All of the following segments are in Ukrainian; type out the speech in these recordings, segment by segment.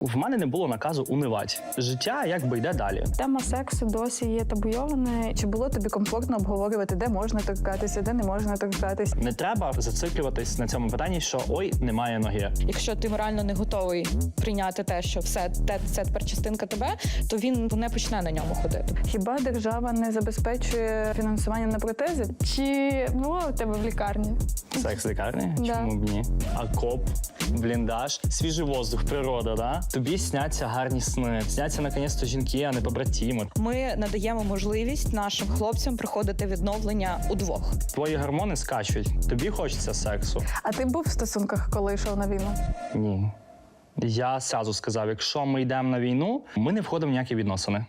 В мене не було наказу унивати. Життя якби йде далі. Тема сексу досі є табуйованою. Чи було тобі комфортно обговорювати, де можна торкатися, де не можна торкатися? Не треба зациклюватись на цьому питанні, що ой, немає ноги. Якщо ти морально не готовий прийняти те, що все, це тепер частинка тебе, то він не почне на ньому ходити. Хіба держава не забезпечує фінансування на протези? Чи було у тебе в лікарні? Секс в лікарні? Да. Чому б ні? Окоп, бліндаж, свіжий воздух, природа, да? Тобі сняться гарні сни, сняться наконець-то жінки, а не побратими. Ми надаємо можливість нашим хлопцям проходити відновлення удвох. Твої гормони скачуть, тобі хочеться сексу. А ти був в стосунках, коли йшов на війну? Ні. Я зразу сказав, якщо ми йдемо на війну, ми не входимо в ніякі відносини.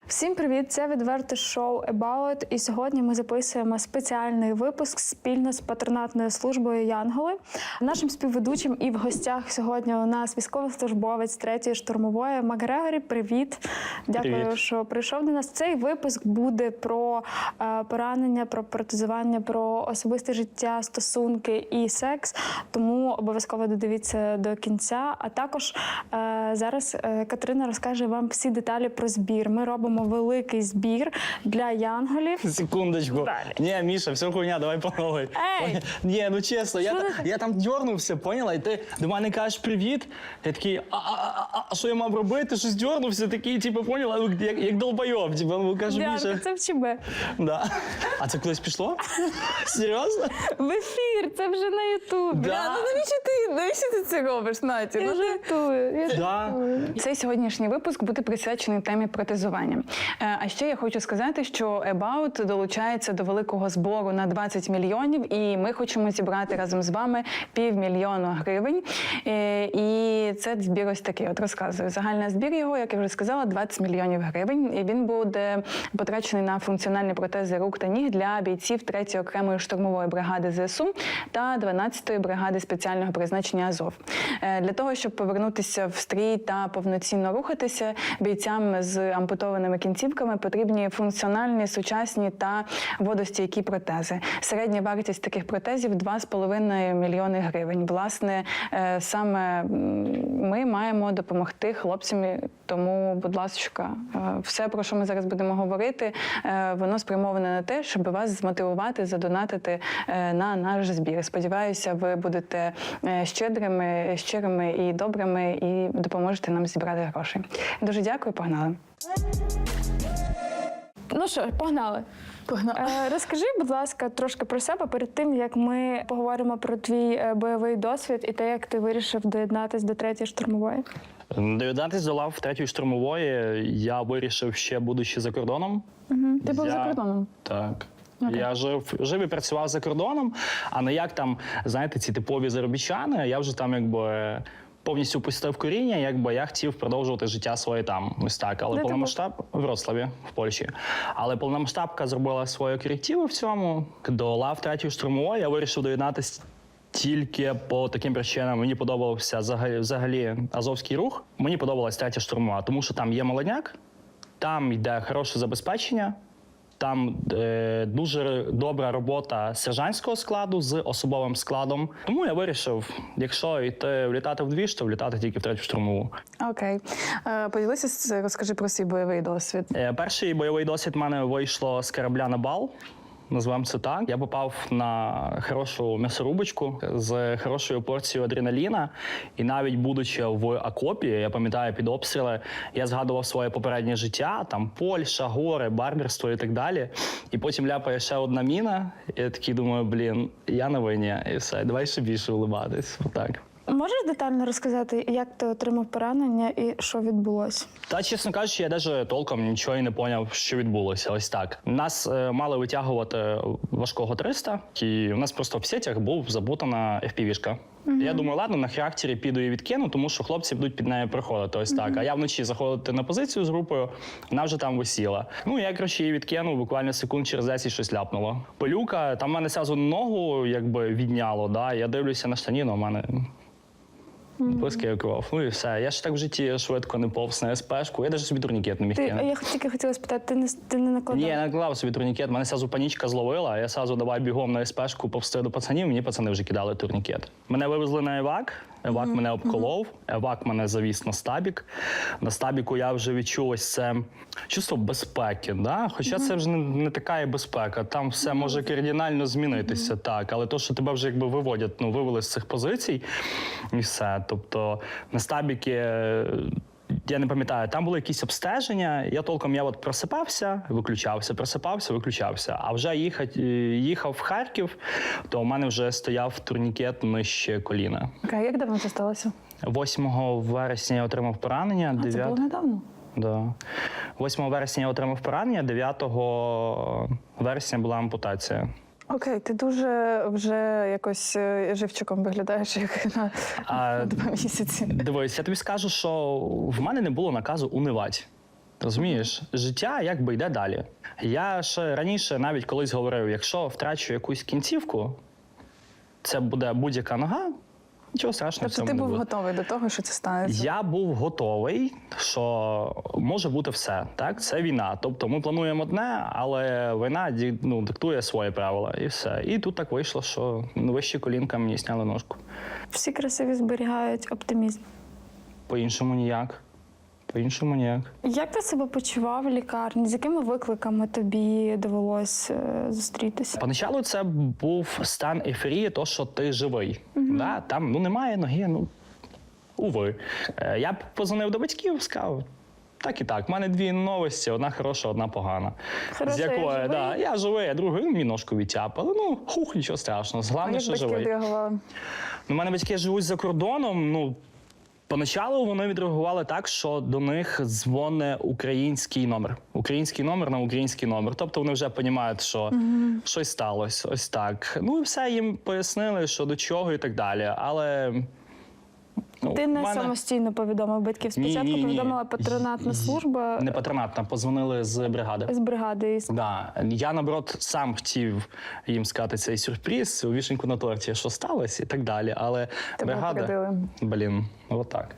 Всім привіт! Це відверте шоу About. І сьогодні ми записуємо спеціальний випуск спільно з патронатною службою Янголи. Нашим співведучим і в гостях сьогодні у нас військовослужбовець 3-ї штурмової Макгрегорі. Привіт! Дякую, Привіт. що прийшов до нас. Цей випуск буде про поранення, про протезування, про особисте життя, стосунки і секс. Тому обов'язково додивіться до кінця. А також зараз Катерина розкаже вам всі деталі про збір. Ми робимо великий збір для янголів. Секундочку. Далі. Ні, Міша, все хуйня, давай по новій. Ей! Ні, ну чесно, я там дьорнувся, поняла? І ти до мене кажеш привіт. Я такий, а що я мав робити? Щось дьорнувся, такий, типу, поняла? Ну, як долбойов. Типу, кажу, Діанка, Міша. це в ЧБ. Да. А це кудись пішло? Серйозно? В ефір, це вже на Ютубі. Да. Навіщо ти це робиш, Наті? Я жартую. Да. Цей сьогоднішній випуск буде присвячений темі протезування. А ще я хочу сказати, що About долучається до великого збору на 20 мільйонів, і ми хочемо зібрати разом з вами 500 000 гривень. І це збір ось такий, от розказую. Загальний збір його, як я вже сказала, 20 мільйонів гривень. І він буде потрачений на функціональні протези рук та ніг для бійців 3-ї окремої штурмової бригади ЗСУ та 12-ї бригади спеціального призначення Азов. Для того, щоб повернутися в стрій та повноцінно рухатися, бійцям з ампутованими кінцівками потрібні функціональні, сучасні та водостійкі протези. Середня вартість таких протезів – 2,5 мільйони гривень. Власне, саме ми маємо допомогти хлопцям, тому, будь ласка, все, про що ми зараз будемо говорити, воно спрямоване на те, щоб вас змотивувати, задонатити на наш збір. Сподіваюся, ви будете щирими і добрими і допоможете нам зібрати гроші. Дуже дякую, погнали. Ну що, погнали. Розкажи, будь ласка, трошки про себе перед тим, як ми поговоримо про твій бойовий досвід і те, як ти вирішив доєднатись до 3-ї штурмової. Доєднатись до лав 3-ї штурмової я вирішив ще будучи за кордоном. Ти був за кордоном? Так. Я жив і працював за кордоном, а не як там, знаєте, ці типові заробітчани, я вже там якби повністю пустив коріння, якби я хотів продовжувати життя своє там, ось так. Але в Вроцлаві, в Польщі. Але повномасштабка зробила свої корективи в цьому. До лав 3-ї штурмової я вирішив доєднатися тільки по таким причинам. Мені подобався взагалі Азовський рух. Мені подобалась 3-я штурмова, тому що там є молодняк, там йде хороше забезпечення, там дуже добра робота сержантського складу з особовим складом. Тому я вирішив, якщо йти влітати в двіж, то влітати тільки в 3-ю штурмову. Окей. Поділися, розкажи про свій бойовий досвід. Перший бойовий досвід в мене вийшло з корабля на бал. назвемо це так. Я попав на хорошу м'ясорубочку з хорошою порцією адреналіна. І навіть будучи в окопі, я пам'ятаю, під обстріли, я згадував своє попереднє життя, там Польща, гори, барберство і так далі. І потім ляпає ще одна міна, і я такий думаю, блін, я на війні, і все, давай ще більше улибатись. Отак. Можеш детально розказати, як ти отримав поранення і що відбулося? Та, чесно кажучи, я навіть толком нічого і не поняв, що відбулося. Ось так. Нас мали витягувати важкого 300, і у нас просто в сетях був забутана FPV-шка. Я думаю, ладно, на характері піду і відкину, тому що хлопці будуть під нею проходити. Ось так. А я вночі заходити на позицію з групою, вона вже там висіла. Ну, я, коротше, її відкинув, буквально секунд через 10 щось ляпнуло. Пилюка, там в мене сразу ногу якби відняло, да? Я дивлюся на штаніну, у мене блискає кров. Ну і все. Я ж так в житті швидко не повз на СПшку. Я навіть собі турнікет не міг кинути. Я тільки хотіла спитати, ти не накладав? Ні, я не наклав собі турнікет. Мене сразу панічка зловила. Я сразу давай бігом на СПшку повсти до пацанів. Мені пацани вже кидали турнікет. Мене вивезли на евак. Евак мене обколов. Евак мене завіз на стабік. На стабіку я вже відчув ось це чувство безпеки. Да? Хоча це вже не така і безпека. Там все може кардинально змінитися. Так, але то, що тебе вже якби виводять, ну вивели з цих позицій, і все. Тобто на стабіки, я не пам'ятаю, там були якісь обстеження, я от просипався, виключався, просипався, виключався. А вже їхав в Харків, то у мене вже стояв турнікет нижче коліна. Окей, як давно це сталося? 8 вересня я отримав поранення. Це було недавно? Да. 8 вересня я отримав поранення, 9 вересня була ампутація. Окей, ти дуже вже якось живчиком виглядаєш, як на 2 місяці. Дивись, я тобі скажу, що в мене не було наказу унивати. Розумієш? Життя якби йде далі. Я ще раніше навіть колись говорив, якщо втрачу якусь кінцівку, це буде будь-яка нога, нічого страшного в Тобто цьому ти не був буде. готовий до того, що це станеться? Я був готовий, що може бути все. Так? Це війна. Тобто ми плануємо одне, але війна диктує свої правила і все. І тут так вийшло, що вище колінка мені зняли ножку. Всі красиві зберігають оптимізм. По-іншому ніяк. По-іншому ніяк. Як ти себе почував в лікарні? З якими викликами тобі довелось зустрітися? Поначалу це був стан ейфорії, то, що ти живий. Да? Там немає ноги, уви. Я б позвонив до батьків, сказав, так і так, в мене 2 новості, одна хороша, одна погана. Хороша, я живий? Да, я живий, а другу, мені ножку відтяпали. Нічого страшного, головне, Як що батьки живий. відреагували? У мене батьки живуть за кордоном, поначалу вони відреагували так, що до них дзвонить український номер. Український номер на український номер. Тобто вони вже розуміють, що щось сталося, ось так. І все їм пояснили, що до чого і так далі. Але Ти не самостійно повідомив батьків. Спочатку Ні. повідомила патронатна служба Не патронатна, позвонили з бригади. з бригади. Да. Я, наоборот, сам хотів їм сказати цей сюрприз, у вішеньку на торті, що сталося і так далі. Але Тебе бригада, отак.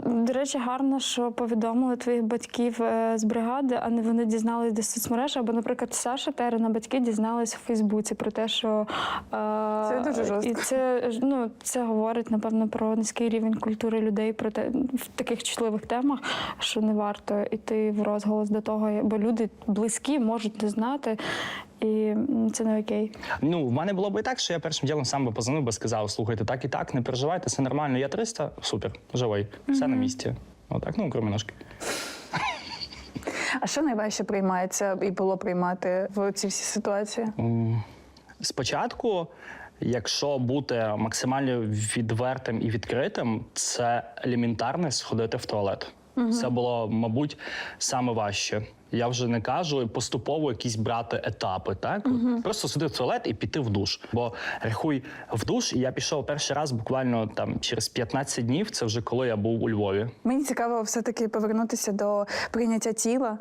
До речі, гарно, що повідомили твоїх батьків з бригади, а не вони дізналися десь в соцмережі. Або, наприклад, Саша Терена батьки дізналися в Фейсбуці про те, що Це дуже жорстко. І це говорить, напевно, про низький рівень культури людей про те в таких чутливих темах, що не варто йти в розголос до того, бо люди близькі можуть не знати. І це не окей. В мене було б і так, що я першим ділом сам би позвонив, би сказав, слухайте, так і так, не переживайте, все нормально, я 300, супер, живий, все на місці. Отак, крім ножки. А що найважче приймається і було приймати в ці всі ситуації? Спочатку, якщо бути максимально відвертим і відкритим, це елементарне сходити в туалет. Це було, мабуть, саме важче. Я вже не кажу поступово якісь брати етапи, так? Просто сходити в туалет і піти в душ. Бо рахуй в душ, і я пішов перший раз буквально через 15 днів, це вже коли я був у Львові. Мені цікаво все-таки повернутися до прийняття тіла.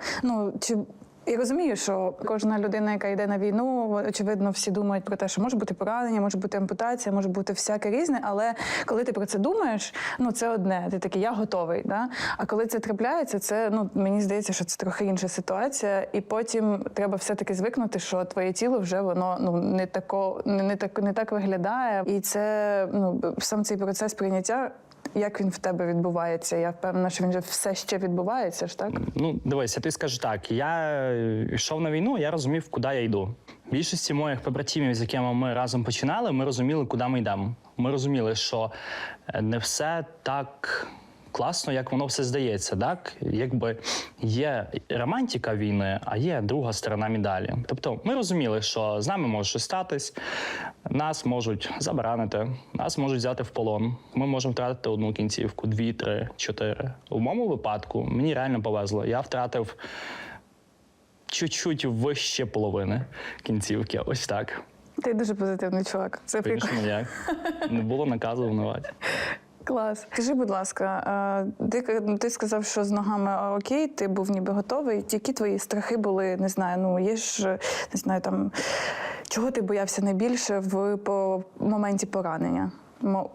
Я розумію, що кожна людина, яка йде на війну, очевидно, всі думають про те, що може бути поранення, може бути ампутація, може бути всяке різне, але коли ти про це думаєш, це одне, ти такий, я готовий. Да? А коли це трапляється, це, мені здається, що це трохи інша ситуація, і потім треба все-таки звикнути, що твоє тіло вже воно не так виглядає, і це, сам цей процес прийняття, як він в тебе відбувається? Я впевнена, що він же все ще відбувається ж, так? Дивись, я тобі скажу так, я йшов на війну, я розумів, куди я йду. Більшості моїх побратимів, з якими ми разом починали, ми розуміли, куди ми йдемо. Ми розуміли, що не все так класно, як воно все здається. Так? Якби є романтика війни, а є друга сторона медалі. Тобто ми розуміли, що з нами може щось статись, нас можуть забаранити, нас можуть взяти в полон. Ми можемо втратити одну кінцівку, 2, 3, 4. У моєму випадку мені реально повезло. Я втратив чуть-чуть вище половини кінцівки. Ось так. Ти дуже позитивний чувак. Це прикольно. Звісно, як. Не було наказу винувати. Клас. Скажи, будь ласка, ти сказав, що з ногами окей, ти був ніби готовий. Які твої страхи були, не знаю, ну є ж, не знаю, там, чого ти боявся найбільше по моменті поранення?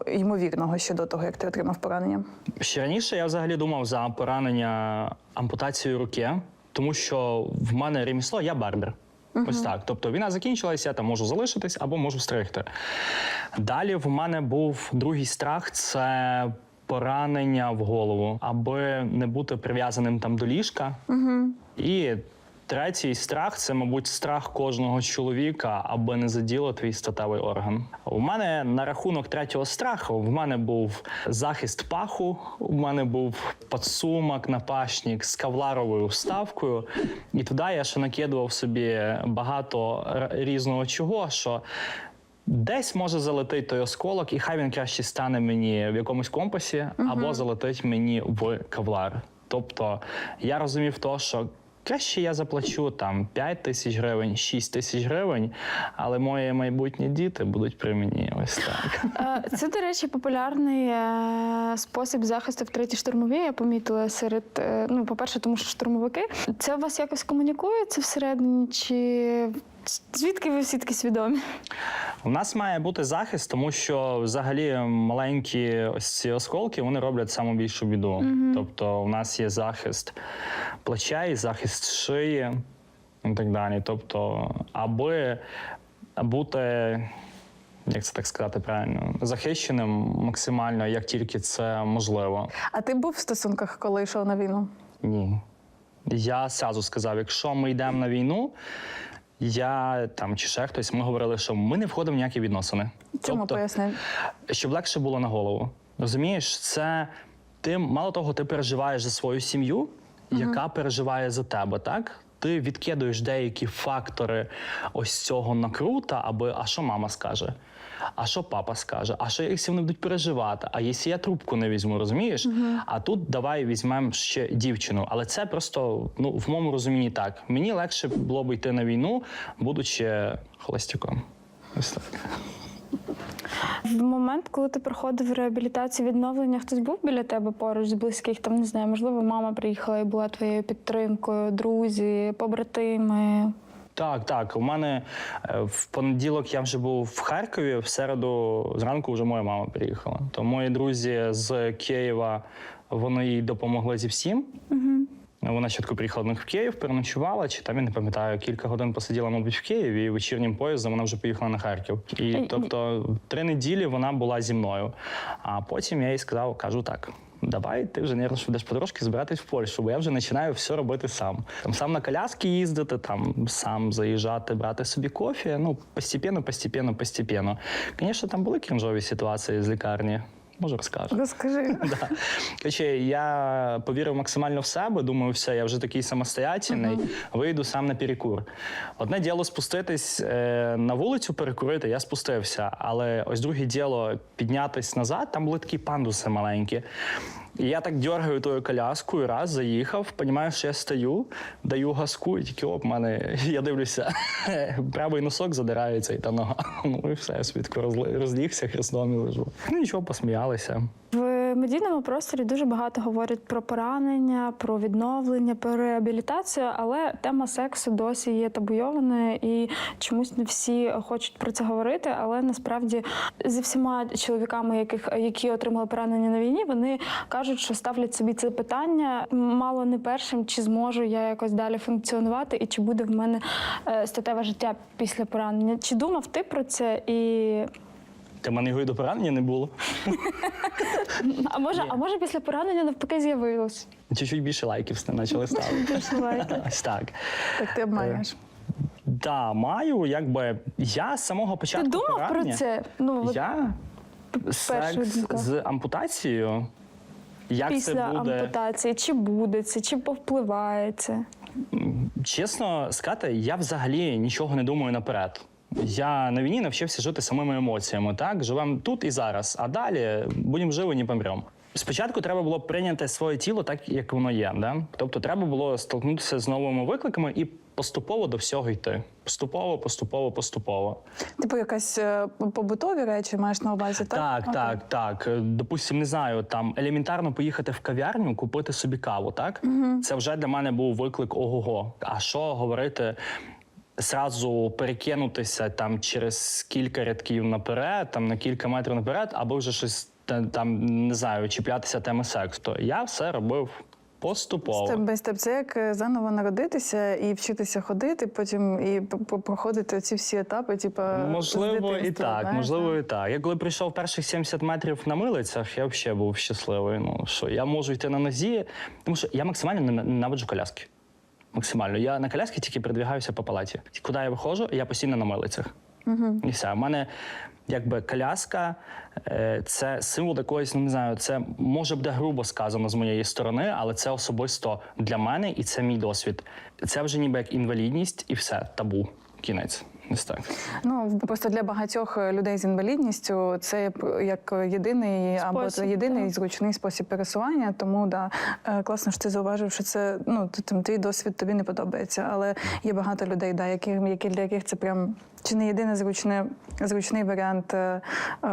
Ймовірного ще до того, як ти отримав поранення? Ще раніше я взагалі думав за поранення ампутацією руки, тому що в мене ремісло, я барбер. Ось так. Тобто війна закінчилася, я там можу залишитись або можу стригти. Далі в мене був другий страх – це поранення в голову, аби не бути прив'язаним там до ліжка. І третій страх – це, мабуть, страх кожного чоловіка, аби не заділо твій статевий орган. У мене на рахунок третього страху, в мене був захист паху, у мене був подсумок, напашник з кевларовою вставкою. І туди я ще накидував собі багато різного чого, що десь може залетить той осколок, і хай він краще стане мені в якомусь компасі, або залетить мені в кевлар. Тобто я розумів то, що краще я заплачу там 5 тисяч гривень, 6 тисяч гривень, але мої майбутні діти будуть при мені ось так. Це, до речі, популярний спосіб захисту в третій штурмовій, я помітила серед, ну, по-перше, тому що штурмовики. Це у вас якось комунікується всередині, чи звідки ви всі такі свідомі? У нас має бути захист, тому що взагалі маленькі ось ці осколки, вони роблять саму більшу біду. Тобто у нас є захист плечей, захист шиї і так далі. Тобто, аби бути, як це так сказати правильно, захищеним максимально, як тільки це можливо. А ти був в стосунках, коли йшов на війну? Ні. Я зразу сказав, якщо ми йдемо на війну, я там чи ще хтось, ми говорили, що ми не входимо в ніякі відносини. Чому поясни? Щоб легше було на голову. Розумієш, це ти, мало того, ти переживаєш за свою сім'ю, яка переживає за тебе, так? Ти відкидуєш деякі фактори ось цього накрута, аби, а що мама скаже? А що папа скаже? А що, якщо вони будуть переживати? А якщо я трубку не візьму, розумієш? А тут давай візьмемо ще дівчину. Але це просто, ну, в моєму розумінні так. Мені легше було б йти на війну, будучи холостяком. Ось так. В момент, коли ти проходив реабілітацію, відновлення, хтось був біля тебе поруч з близьких? Там, не знаю, можливо, мама приїхала і була твоєю підтримкою, друзі, побратими? Так. У мене в понеділок я вже був в Харкові, в середу зранку вже моя мама приїхала. То мої друзі з Києва, вони їй допомогли зі всім. Вона спочатку приїхала до них в Київ, переночувала, чи там, я не пам'ятаю, кілька годин посиділа, мабуть, в Києві, і вечірнім поїздом вона вже поїхала на Харків. І, тобто, 3 неділі вона була зі мною. А потім я їй сказав, кажу так, давай ти вже, мабуть, будеш потрошки збиратись в Польщу, бо я вже починаю все робити сам. Там сам на коляски їздити, там сам заїжджати, брати собі кофе, ну, постепенно. Звісно, там були крінжові ситуації з лікарні. Може, розкажу. Розкажи. Да. Короче, я повірив максимально в себе, думаю, все, я вже такий самостоятельний, вийду сам на перекур. Одне діло спуститись на вулицю перекурити, я спустився, але ось друге діло піднятись назад, там були такі пандуси маленькі. І я так дергаю тою коляску, і раз, заїхав, розумію, що я стою, даю газку, і тільки оп, мене, я дивлюся, правий носок задирається, і та нога. Ну і все, я свідко розлігся, хрестом і лежу. Ну нічого, посміялися. В медійному просторі дуже багато говорять про поранення, про відновлення, про реабілітацію, але тема сексу досі є табуйованою і чомусь не всі хочуть про це говорити. Але насправді зі всіма чоловіками, які отримали поранення на війні, вони кажуть, що ставлять собі це питання мало не першим, чи зможу я якось далі функціонувати і чи буде в мене статеве життя після поранення. Чи думав ти про це? І Та в мене його і до поранення не було. А може після поранення навпаки з'явилось? Чуть-чуть більше лайків почали ставити. Більше лайків. Ось так. Так ти обманюєш. Да, маю, якби я з самого Ти початку думав про поранення- це? Ну, от Я перша секс думка. з ампутацією. Як після це буде? ампутації, чи буде це, чи повпливає це? Чесно сказати, я взагалі нічого не думаю наперед. Я на війні навчився жити самими емоціями. Так, живемо тут і зараз, а далі будемо живі, не помремо. Спочатку треба було прийняти своє тіло так, як воно є. Да? Тобто треба було столкнутися з новими викликами і поступово до всього йти. Поступово. Типу якась побутові речі маєш на увазі, так? Так. Допустим, не знаю, там елементарно поїхати в кав'ярню, купити собі каву, так? Це вже для мене був виклик ого-го. А що говорити? Зразу перекинутися там через кілька рядків наперед, там на кілька метрів наперед, або вже щось там, не знаю, чіплятися теми сексу. То я все робив поступово. Степ бай степ. Це як заново народитися і вчитися ходити, потім і проходити ці всі етапи, типу, Можливо, з і дитинства, так, знаєш, можливо, і так. Я коли прийшов перших 70 метрів на милицях, я взагалі був щасливий. Ну, що я можу йти на нозі, тому що я максимально ненавиджу коляски. Максимально. Я на коляски тільки передвігаюся по палаті. Куди я виходжу, я постійно на милицях. І все. У мене якби коляска це символ якоїсь, ну не знаю, це може буде грубо сказано з моєї сторони, але це особисто для мене і це мій досвід. Це вже ніби як інвалідність і все, табу. Кінець. Ось так. Ну, просто для багатьох людей з інвалідністю це як єдиний або Спосіб, єдиний так. зручний спосіб пересування. Тому да, класно, що ти зауважив, що це твій досвід тобі не подобається. Але є багато людей, да, для яких це прям чи не єдиний зручний варіант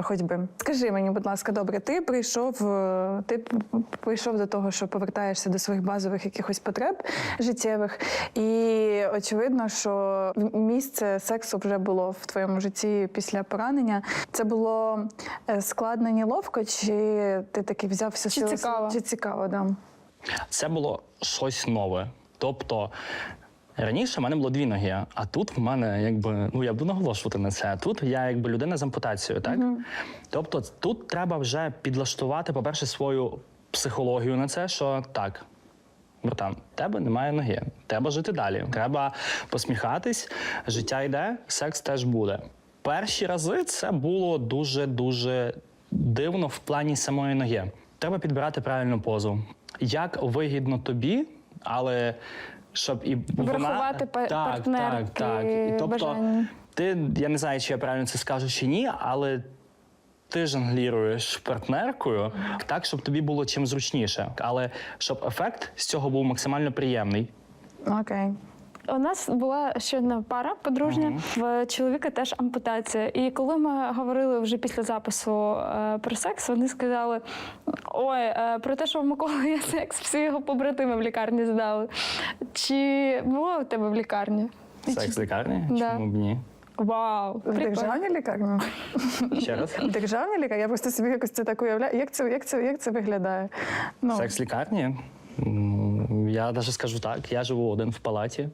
ходьби. Скажи мені, будь ласка, добре, ти прийшов до того, що повертаєшся до своїх базових якихось потреб життєвих, і очевидно, що місце сексу вже було в твоєму житті після поранення. Це було складно, неловко, чи ти таки взяв всю Чи силу? цікаво? Чи цікаво, да. Це було щось нове. Тобто раніше в мене було 2 ноги, а тут в мене, якби, ну я буду наголошувати на це. Тут я якби людина з ампутацією, так? Тобто тут треба вже підлаштувати, по-перше, свою психологію на це, що так, братан, в тебе немає ноги, треба жити далі, треба посміхатись, життя йде, секс теж буде. Перші рази це було дуже-дуже дивно в плані самої ноги. Треба підбирати правильну позу. Як вигідно тобі, але щоб і Врахувати партнерки, так. І тобто бажання. ти, я не знаю, чи я правильно це скажу чи ні, але ти жонгліруєш партнеркою так, щоб тобі було чим зручніше. Але щоб ефект з цього був максимально приємний. Окей. У нас була ще одна пара подружня, в чоловіка теж ампутація. І коли ми говорили вже після запису про секс, вони сказали: ой, про те, що в Миколи є секс, всі його побратими в лікарні здали. Чи було у тебе в лікарні? Секс в лікарні? Да. Чому б ні? Вау! В прикольно. державній лікарні? Ще раз? В державній лікарні? Я просто собі якось це так уявляю. Як це виглядає? Ну, Секс в лікарні? Я навіть скажу так, я живу один в палаті.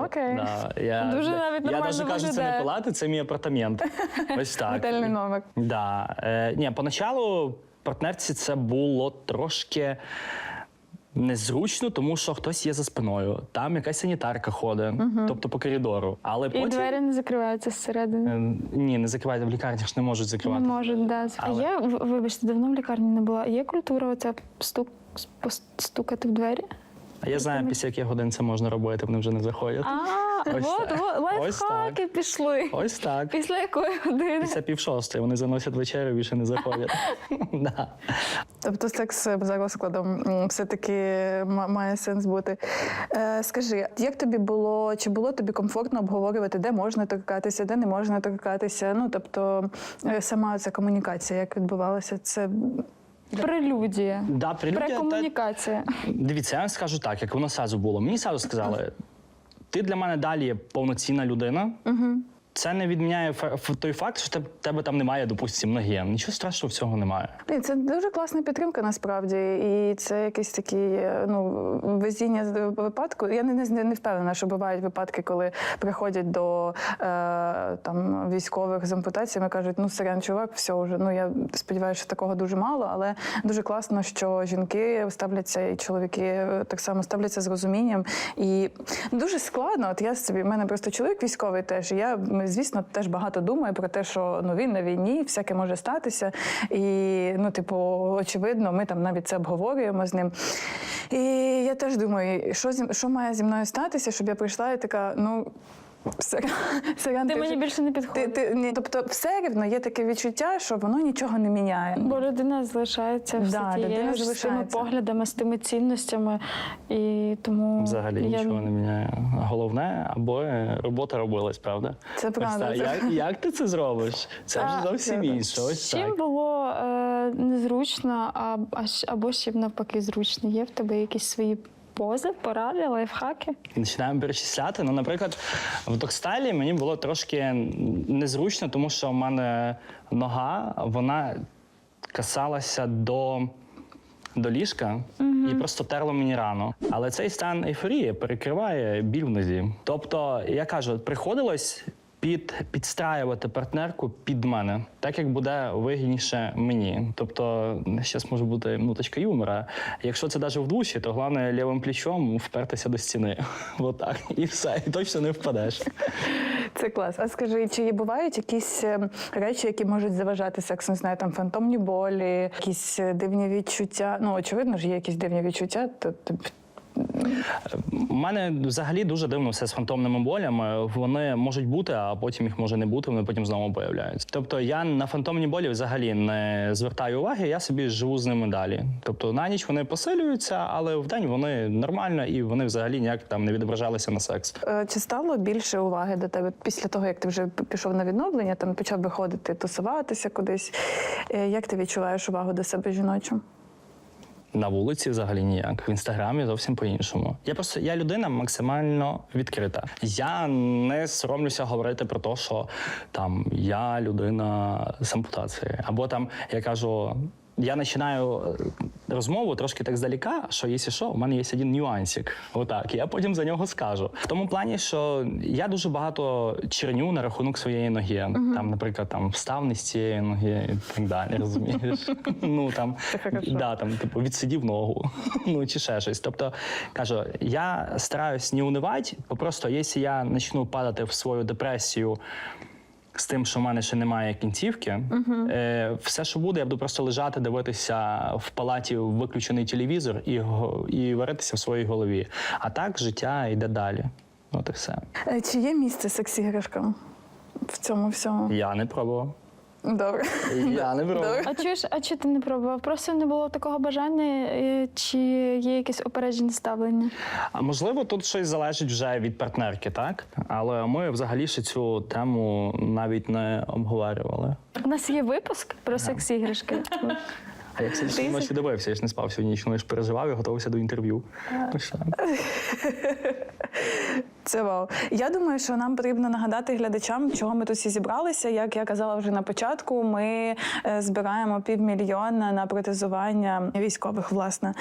окей. Да, Дуже навіть я нормально навіть кажу, це не виглядає. палати, це мій апартамент. Ось так. Готельний номер. Да. Ні, поначалу партнерці це було трошки незручно, тому що хтось є за спиною. Там якась санітарка ходить, тобто по коридору. Але І потім... двері не закриваються ззередини. Ні, не закривайте, в лікарнях ж не можуть Не закривати. можуть, да. А Але- є, вибачте, давно в лікарні не була. Є культура оця стукати в двері? А я знаю, після яких годин це можна робити, вони вже не заходять. Ось От, так. Ось лайфхаки пішли. Ось так. Після якої години? Після 5:30 вони заносять вечерю і більше не заходять. Да. Тобто секс за розкладом все-таки має сенс бути. Скажи, як тобі було, чи було тобі комфортно обговорювати, де можна торкатися, де не можна торкатися? Ну, тобто, сама ця комунікація, як відбувалася, це... Прелюдія. Да, прелюдія, Прекомунікація. Дивіться, я вам скажу так, як воно сразу було. Мені сразу сказали, ти для мене далі повноцінна людина, це не відміняє той факт, що тебе там немає, допустимо, ноги. Нічого страшного в цього немає. Ні, це дуже класна підтримка насправді, і це якийсь такий везіння з випадку. Я не впевнена, що бувають випадки, коли приходять до там військових з ампутаціями, кажуть, ну сорян, чувак, все вже. Ну я сподіваюся, що такого дуже мало, але дуже класно, що жінки ставляться і чоловіки так само ставляться з розумінням. І дуже складно. От я собі, в мене просто чоловік військовий теж. І я, звісно, теж багато думаю про те, що він на війні, всяке може статися. І, очевидно, ми там навіть це обговорюємо з ним. І я теж думаю, що має зі мною статися, щоб я прийшла і така, Ти мені більше не підходиш. Тобто все рівно є таке відчуття, що воно нічого не міняє. Бо людина залишається все тією ж з тими поглядами, з тими цінностями. І тому взагалі нічого не міняє. Головне, або робота робилась, правда? Це правда. Як ти це зробиш? Це вже зовсім інше. Ось чим так. було незручно, або ще навпаки зручно? Є в тебе якісь свої пози, поради, лайфхаки? Починаємо перечисляти. Ну, наприклад, в докстайлі мені було трошки незручно, тому що в мене нога, вона касалася до ліжка і просто терла мені рану. Але цей стан ейфорії перекриває біль в нозі. Тобто, я кажу, приходилось підстраювати партнерку під мене, так як буде вигідніше мені. Тобто, зараз може бути нуточка юмора. Якщо це навіть в душі, то головне лівим плечом впертися до стіни. Отак. І все. І точно не впадеш. Це клас. А скажи, чи бувають якісь речі, які можуть заважати сексу? Не знаю, там фантомні болі, якісь дивні відчуття? Ну, очевидно ж, є якісь дивні відчуття. У мене взагалі дуже дивно все з фантомними болями. Вони можуть бути, а потім їх може не бути, вони потім знову появляються. Тобто я на фантомні болі взагалі не звертаю уваги, я собі живу з ними далі. Тобто на ніч вони посилюються, але вдень вони нормально і вони взагалі ніяк там не відображалися на секс. Чи стало більше уваги до тебе після того, як ти вже пішов на відновлення, там почав виходити, тусуватися кудись? Як ти відчуваєш увагу до себе жіночу? На вулиці взагалі ніяк. В Інстаграмі зовсім по-іншому. Я людина максимально відкрита. Я не соромлюся говорити про те, що там я людина з ампутацією. Або там я кажу, я починаю розмову трошки так здалека, що якщо що, у мене є один нюансик. Отак. І я потім за нього скажу. В тому плані, що я дуже багато черню на рахунок своєї ноги. Там, наприклад, встав не з цієї ноги і так далі, розумієш? Відсидів ногу, чи ще щось. Тобто, кажу, я стараюсь не унивати, просто якщо я почну падати в свою депресію, з тим, що в мене ще немає кінцівки, все, що буде, я буду просто лежати, дивитися в палаті виключений телевізор і варитися в своїй голові. А так життя йде далі. От і все. Чи є місце секс-іграшкам в цьому всьому? Я не пробував. Добре. Я не пробував. А чи ти не пробував? Просто не було такого бажання, чи є якесь упереджене ставлення? А можливо, тут щось залежить вже від партнерки, так? Але ми взагалі ще цю тему навіть не обговорювали. У нас є випуск про секс-іграшки. А як сьогодні ночі дивився, я ж не спав сьогодні ніч, я ж переживав і готувався до інтерв'ю. Це вау. Я думаю, що нам потрібно нагадати глядачам, чого ми тут всі зібралися. Як я казала вже на початку, ми збираємо 500 000 на протезування військових, власне.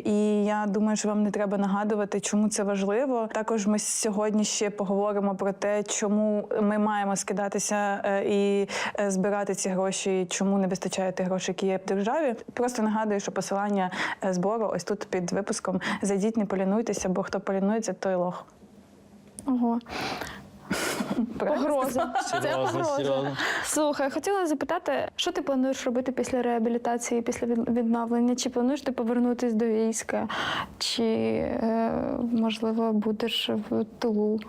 І я думаю, що вам не треба нагадувати, чому це важливо. Також ми сьогодні ще поговоримо про те, чому ми маємо скидатися і збирати ці гроші, чому не вистачає тих грошей, які є в державі. Просто нагадую, що посилання збору ось тут під випуском. Зайдіть, не полінуйтеся, бо хто полінується, той лох. Ого. Погроза. Це Серйозно, погроза. серйозно. Слухай, хотіла запитати, що ти плануєш робити після реабілітації, після відновлення? Чи плануєш ти повернутися до війська? Чи, можливо, будеш в тилу?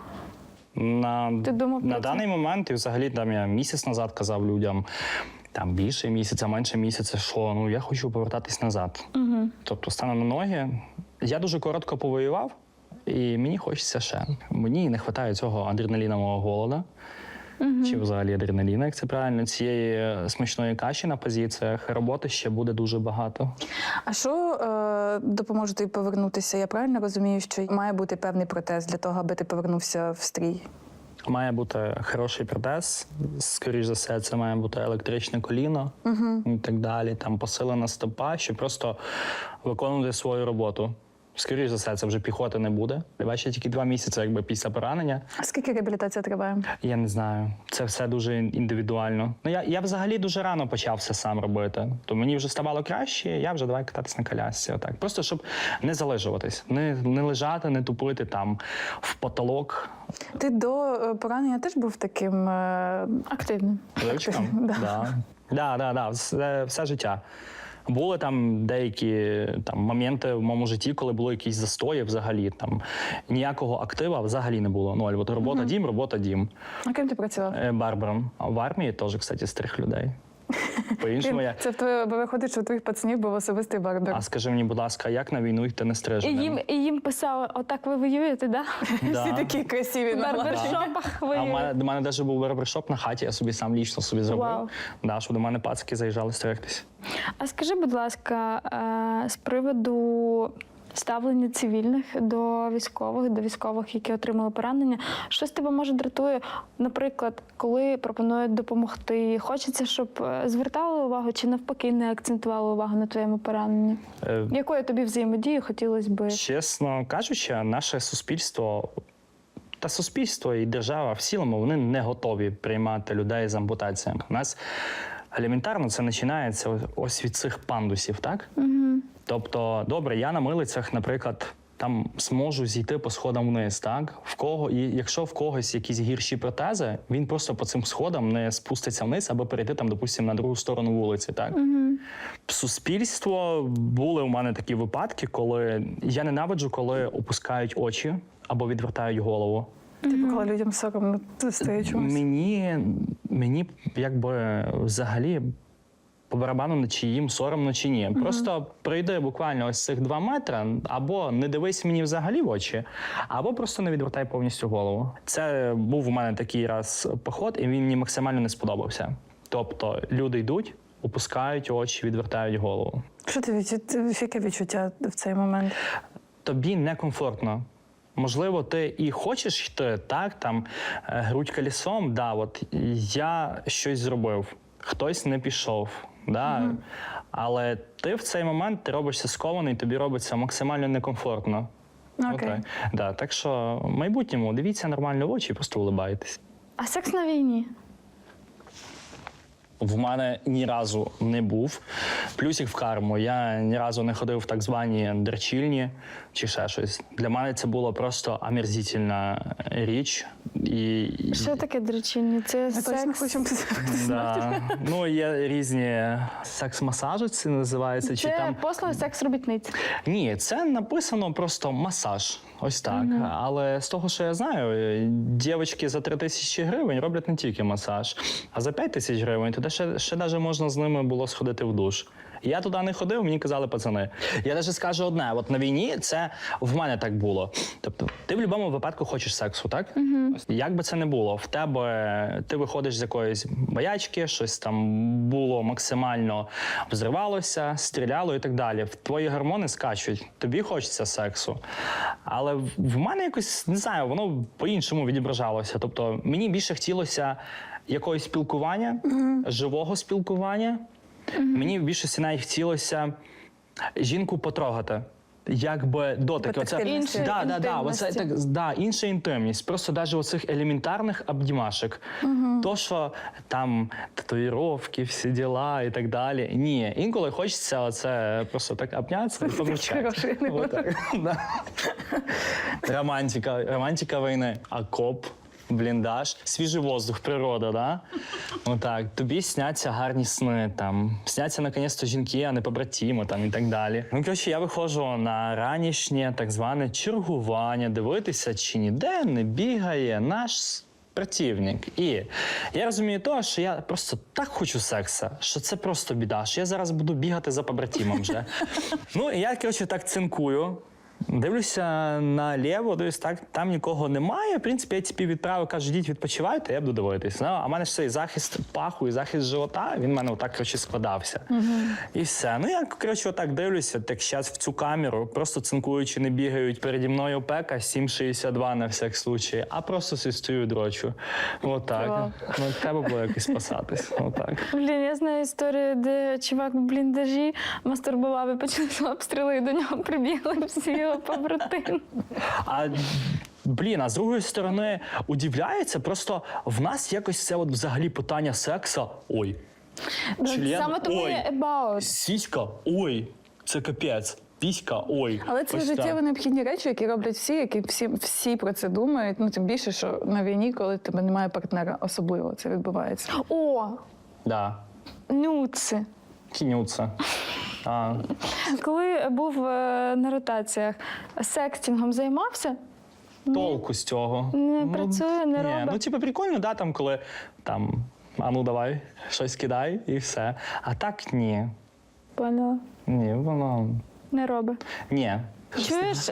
Ти думав про На це? даний момент, і взагалі я місяць назад казав людям, більше місяця, менше місяця, що я хочу повертатись назад. Тобто стану на ноги. Я дуже коротко повоював, і мені хочеться ще. Мені не вистачає цього адреналінового голода, чи взагалі адреналіна, як це правильно, цієї смачної каші на позиціях. Роботи ще буде дуже багато. А що допоможе тобі повернутися? Я правильно розумію, що має бути певний протез для того, аби ти повернувся в стрій? Має бути хороший протез, скоріш за все, це має бути електричне коліно і так далі. Там посилена стопа, щоб просто виконувати свою роботу. Скоріш за все, це вже піхоти не буде. Бачите, тільки 2 місяці якби після поранення. А скільки реабілітація триває? Я не знаю, це все дуже індивідуально. Ну, я взагалі дуже рано почав все сам робити. То мені вже ставало краще, я вже давай кататись на колясці. Отак. Просто щоб не залежуватись, не лежати, не тупити там в потолок. Ти до поранення теж був таким Активно. Ривчиком? Да. Да. Все життя. Були там деякі моменти в моєму житті, коли були якісь застої взагалі. Там ніякого актива взагалі не було. Ну, от робота, дім, робота, дім. А ким ти працював? Барбером. А в армії теж, кстати, стриг людей. По-іншому я. Це виходить, що у твоїх пацанів був особистий барбер. А скажи мені, будь ласка, як на війну йти не І стриженим? їм писали, отак ви воюєте, да? Да. Всі такі красиві. В барбершопах А воюєте. до мене навіть був барбершоп на хаті, я собі сам лічно собі зробив. Вау. Да, щоб до мене пацики заїжджали стригтись. А скажи, будь ласка, з приводу ставлення цивільних до військових, які отримали поранення, щось тебе може дратує, наприклад, коли пропонують допомогти, хочеться, щоб звертали увагу чи навпаки не акцентували увагу на твоєму пораненні? Якої тобі взаємодії хотілося би? Чесно кажучи, наше суспільство і держава в цілому, вони не готові приймати людей з ампутаціями. У нас елементарно це починається ось від цих пандусів, так? Угу. Тобто, добре, я на милицях, наприклад, там зможу зійти по сходам вниз, так? І якщо в когось якісь гірші протези, він просто по цим сходам не спуститься вниз, або перейти там, допустимо, на другу сторону вулиці, так? Угу. Суспільство, були у мене такі випадки, коли я ненавиджу, коли опускають очі або відвертають голову. Типу, коли людям соромно стає чомусь. Мені якби взагалі по барабану на чиїм соромно чи ні. Просто пройди буквально ось цих 2 метри, або не дивись мені взагалі в очі, або просто не відвертай повністю голову. Це був у мене такий раз поход, і він мені максимально не сподобався. Тобто люди йдуть, опускають очі, відвертають голову. Що ти яке відчуття в цей момент? Тобі некомфортно. Можливо, ти і хочеш йти, так, там, грудь колесом, да, от я щось зробив, хтось не пішов, да, але ти в цей момент ти робишся скований, тобі робиться максимально некомфортно. Окей. Да, так що в майбутньому дивіться нормально в очі і просто улибайтесь. А секс на війні? В мене ні разу не був. Плюсик в карму. Я ні разу не ходив в так звані дрочільні чи ще щось. Для мене це було просто омерзительна річ. Що таке дрочільні? Це Ми точно секс? хочемо Да. Ну, є різні секс-масажі, це називається. Чи Це там... послуги секс-робітниць. Ні, це написано просто масаж. Ось так. Але з того, що я знаю, дівчатки за 3000 гривень роблять не тільки масаж, а за 5000 гривень туди ще навіть можна з ними було сходити в душ. Я туди не ходив, мені казали пацани. Я навіть скажу одне, от на війні це в мене так було. Тобто ти в будь-якому випадку хочеш сексу, так? Як би це не було, в тебе ти виходиш з якоїсь боячки, щось там було максимально взривалося, стріляло і так далі. Твої гормони скачуть, тобі хочеться сексу. Але в мене якось, не знаю, воно по-іншому відображалося. Тобто мені більше хотілося якогось спілкування, живого спілкування. Мені в більшості навіть хотілося жінку потрогати. Якби дотик. Інша інтимність. Просто навіть оцих елементарних обнімашек. То, що там татуїровки, всі діла і так далі. Ні, інколи хочеться оце просто так обнятися і помовчати. Романтика війни. Окоп. Бліндаж, свіжий воздух, природа, да? Отак. Тобі сняться гарні сни, там, сняться наконець-то жінки, а не побратими, там, і так далі. Ну, коротше, я виходжу на ранішнє так зване чергування, дивитися, чи ніде не бігає наш противник. І я розумію того, що я просто так хочу секса, що це просто біда, що я зараз буду бігати за побратимом вже. Ну, і я, коротше, так цинкую. Дивлюся наліво, дивлюсь, так, там нікого немає. В принципі, я типу відправив, кажу, йдіть відпочивайте, я буду дивитись. Ну, а в мене ж цей захист паху і захист живота, він в мене отак, коротше, складався. І все. Ну, я, коротше, отак дивлюся, так зараз в цю камеру, просто цинкуючи не бігають переді мною опека 7,62 на всяк случай, а просто стою дрочу. Отак. Клас. Ну, треба було якось спасатись. Отак. Блін, я знаю історію, де чувак в бліндажі мастурбував і почалися обстріли, і до нього прибігли всі його побратими. А блін, а з другої сторони, удивляється, просто в нас якось це от взагалі питання секса. Ой. Член, Саме тому ой. є about. Сіська, ой, це капець. Піська, ой. Але це Ось життєво так. необхідні речі, які роблять всі, які всі про це думають. Ну, тим більше, що на війні, коли в тебе немає партнера, особливо це відбувається. О, Да. нюци. Кінються. А, Коли був на ротаціях, секстингом займався? толку з цього. Не працює, не ні. робить. Ну, типу, прикольно, да, там, коли там, а ну давай, щось кидай і все. А так ні. Поняла. Ні, воно. Не робить. Ні. Чуєш,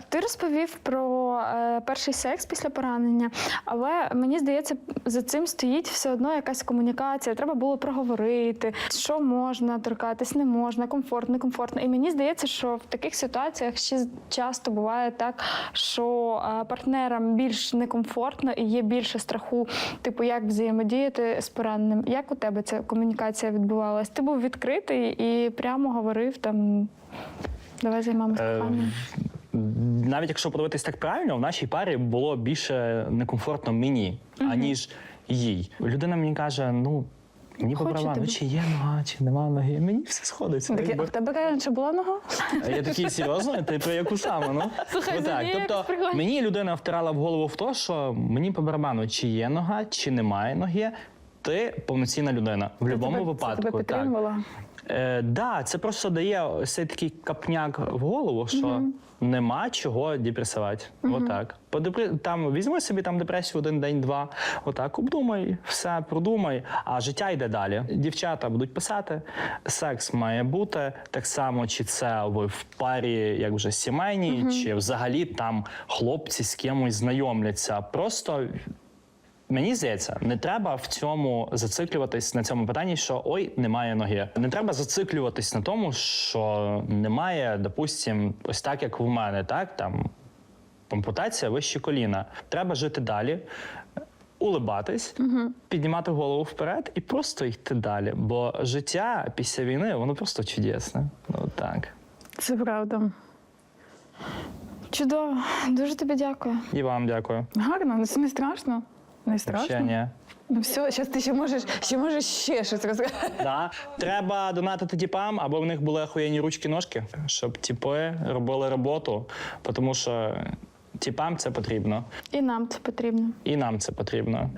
ти розповів про перший секс після поранення, але мені здається, за цим стоїть все одно якась комунікація. Треба було проговорити, що можна торкатись, не можна, комфортно, некомфортно. І мені здається, що в таких ситуаціях ще часто буває так, що партнерам більш некомфортно і є більше страху, типу, як взаємодіяти з пораненим. Як у тебе ця комунікація відбувалась? Ти був відкритий і прямо говорив там. Давай займемося коханням. Навіть якщо подивитись так правильно, в нашій парі було більше некомфортно мені, аніж їй. Людина мені каже, ну, мені по Хочу барабану, тебе. чи є нога, чи нема ноги. Мені все сходиться. Такі, а якби. в тебе раніше була нога? Я такий, серйозно? Ти про яку саме? Ну? Слухай, Отак. Зелія, Тобто якось прикольно. мені людина втирала в голову в те, що мені по барабану, чи є нога, чи немає ноги. Ти повноцінна людина. В будь-якому випадку. Це тебе так. підтримувала? Да, це просто дає ось цей такий капняк в голову, що нема чого депресувати. Отак. Там візьми собі там депресію один день-два. Отак, обдумай, все продумай, а життя йде далі. Дівчата будуть писати, секс має бути так само, чи це ви в парі, як вже сімейній, чи взагалі там хлопці з кимось знайомляться. Просто. Мені здається, не треба в цьому зациклюватись на цьому питанні, що ой, немає ноги. Не треба зациклюватись на тому, що немає, допустим, ось так, як в мене, так там ампутація вище коліна. Треба жити далі, улибатись, піднімати голову вперед і просто йти далі. Бо життя після війни, воно просто чудесне. Ну так. Це правда. Чудово. Дуже тобі дякую. І вам дякую. Гарно, ну це не страшно. Не Ще страшно? ні. Ну все, зараз ти ще можеш ще щось розказати. Да. Треба донатити тіпам, аби в них були охуєнні ручки-ножки, щоб тіпи робили роботу, тому що тіпам це потрібно. І нам це потрібно. І нам це потрібно.